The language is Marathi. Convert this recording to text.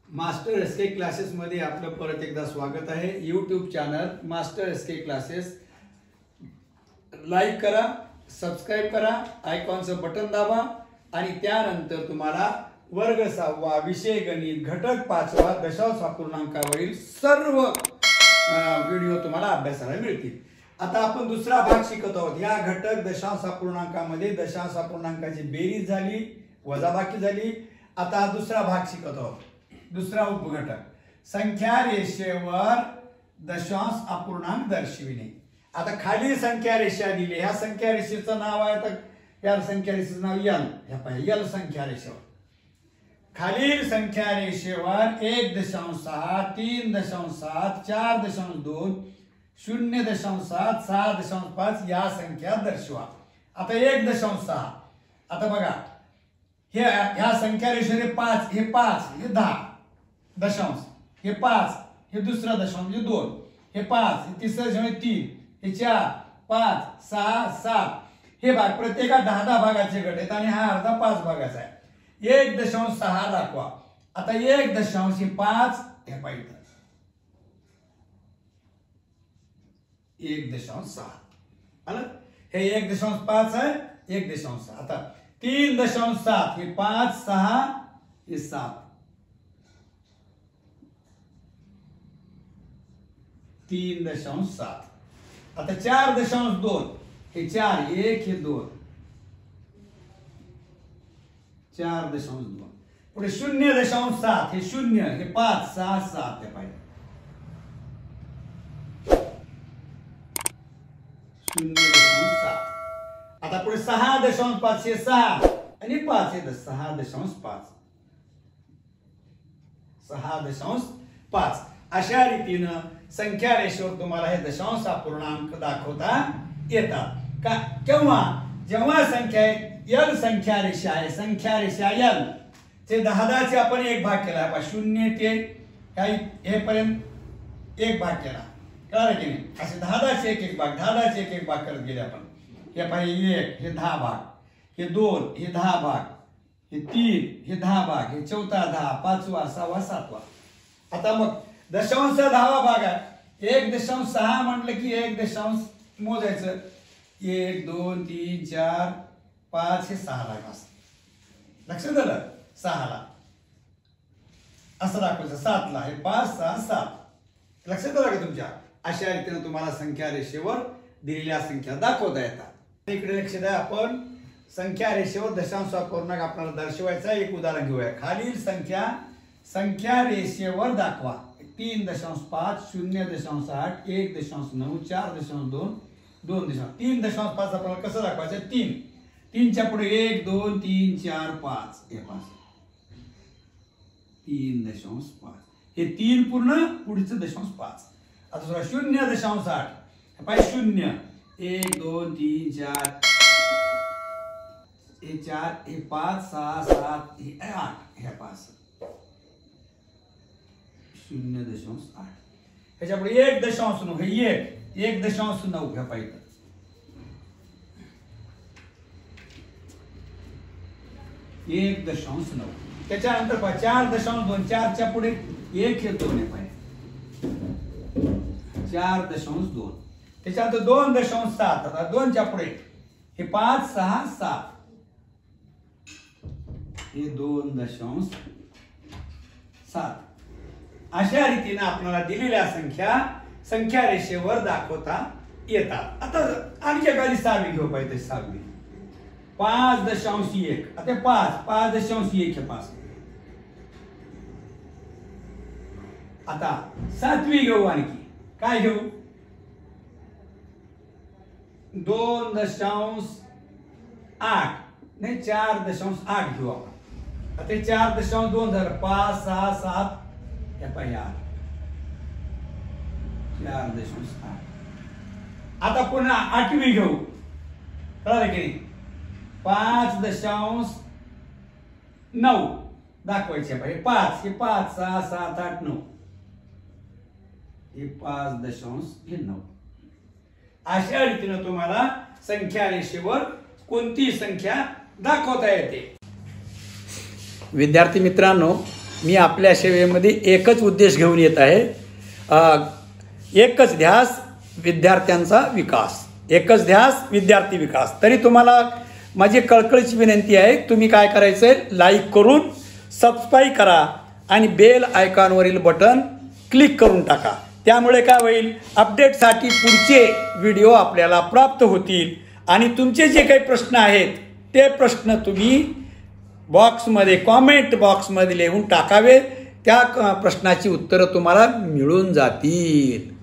मास्टर एसके क्लासेस मध्ये आपलं परत एकदा स्वागत आहे। YouTube channel Master SK Classes like करा, सबस्क्राइब करा, आयकॉनचं बटन दाबा आणि त्यानंतर तुम्हाला वर्ग 6वा विषय गणित घटक 5वा दशांश अपूर्णांकावरील सर्व व्हिडिओ तुम्हाला अभ्यासाला मिळतील। आता आपण दुसरा भाग शिकत आहोत। या घटक दशांश अपूर्णांकामध्ये दशांश अपूर्णांकाची बेरीज झाली, वजाबाकी झाली। आता दुसरा भाग शिकत आहोत। दुसरा उपघटक संख्या रेषेवर दशांश अपूर्णांक दर्शविणे। आता खाली संख्या रेषा दिली, ह्या संख्या रेषेचं नाव आहे, तर या संख्या रेषेचं नाव एल, ह्या पाहिजे एल संख्या रेषेवर। खालील संख्या रेषेवर 1.6, 3.7, 4.2, 0.7, 6.5 या संख्या दर्शवा। आता 1.6, आता बघा ह्या संख्या रेषेवर 5, हे 5, हे 10 दशांश, हे 5, हे दुसरा दशांश म्हणजे 2, हे 5, हे तिसरा दशांश 3, हे 4, 5, 6, 7 हे भाग प्रत्येका 10 भागाचे गट आहेत आणि हा अर्धा 5 भागाचा आहे। 1.6 दाखवा। आता 1.5 हे पाहिजे 1.6 आलं, हे 1.5 आहे, 1.6 आता 3.7 हे 5, 6 हे 7, 3.7 आता 4.2 हे 4, 1 हे 2, 4.2 पुढे 0.7 हे 0 हे 5, 6, 7 हे पाहिजे 0.7 आता पुढे 6.5 हे 6 आणि 5 हे 6.5 6.5 अशा रीतीनं संख्या रेषेवर तुम्हाला हे दशांश अपूर्णांक दाखवता येतात का? केव्हा? जेव्हा संख्या एल संख्या रेषा आहे, संख्या रेषा एल चे 10 चे आपण एक भाग केला, 0 ते हे पर्यंत एक भाग केला, कळलं की नाही? असे 10 चे एक भाग, 10 चे एक भाग करत गेले आपण। हे पाहिजे 1 हे 10 भाग, हे 2 हे 10 भाग, हे 3 हे 10 भाग, हे चौथा 10, 5वा 6वा 7वा। आता मग दशांश 10वा भाग आहे, 1.6 म्हटलं की 1 मोजायचं, 1 2 3 4 5 हे 6 ला असं लक्षात आलं, 6 ला असं दाखवायचं, 7 ला हे 5 6 7 लक्षात आलं का तुमच्या? अशा रीतीने तुम्हाला संख्या रेषेवर दिलेल्या संख्या दाखवता येतात। इकडे लक्ष द्या, आपण संख्या रेषेवर दशांश अपूर्णांक आपल्याला दर्शवायचा एक उदाहरण घेऊया। खालील संख्या रेषेवर दाखवा। 3.5, 0.8, 1.9, 4.2, 2. 3.5 आपल्याला कसं दाखवायचं? 3 च्या पुढे 1 2 3 4 5 हे 5, 3.5 हे 3 पूर्ण पुढचं 0.5। आता दुसरा 0.8 हे पाहिजे 0 1 2 3 4 हे 4 हे 5 6 7 हे 8 हे 5 0.8 ह्याच्या पुढे 1.9 हे 1.9 हे पाहिजे 1.9 त्याच्यानंतर 4.2 4 च्या पुढे 1 हे 2 हे पाहिजे 4.2 त्याच्यानंतर 2.7 आता 2 च्या पुढे हे 5 6 7 हे 2.7 अशा रीतीने आपल्याला दिलेल्या संख्या रेषेवर दाखवता येतात। आता आणखी एखादी 6वी घेऊ पाहिजे, 6वी 5.1 आता 5.1 हे 5 आता 7वी घेऊ, आणखी काय घेऊ? 2.8 नाही 4.8 घेऊ आपण। आता 4.2 झालं, 5 6 7 हे पाहिजे 4.8 आता पुन्हा 8वी घेऊ, कळलं की नाही? 5.9 दाखवायचे पाहिजे, 5 हे 5 6 7 8 9 हे 5.9 अशा रीतीने तुम्हाला संख्या रेषेवर कोणती संख्या दाखवता येते। विद्यार्थी मित्रांनो, मी आपल्या सेवेमध्ये एकच उद्देश घेऊन येत आहे, एकच ध्यास विद्यार्थ्यांचा विकास, एकच ध्यास विद्यार्थी विकास. तरी तुम्हाला माझी कळकळीची विनंती आहे, तुम्ही काय करायचं आहे, लाईक करून सबस्क्राईब करा आणि बेल आयकॉनवरील बटन क्लिक करून टाका. त्यामुळे काय होईल, अपडेटसाठी पुढचे व्हिडिओ आपल्याला प्राप्त होतील. आणि तुमचे जे काही प्रश्न आहेत ते प्रश्न तुम्ही बॉक्समध्ये, कॉमेंट बॉक्समध्ये लिहून टाकावे. त्या प्रश्नाची उत्तरं तुम्हाला मिळून जातील.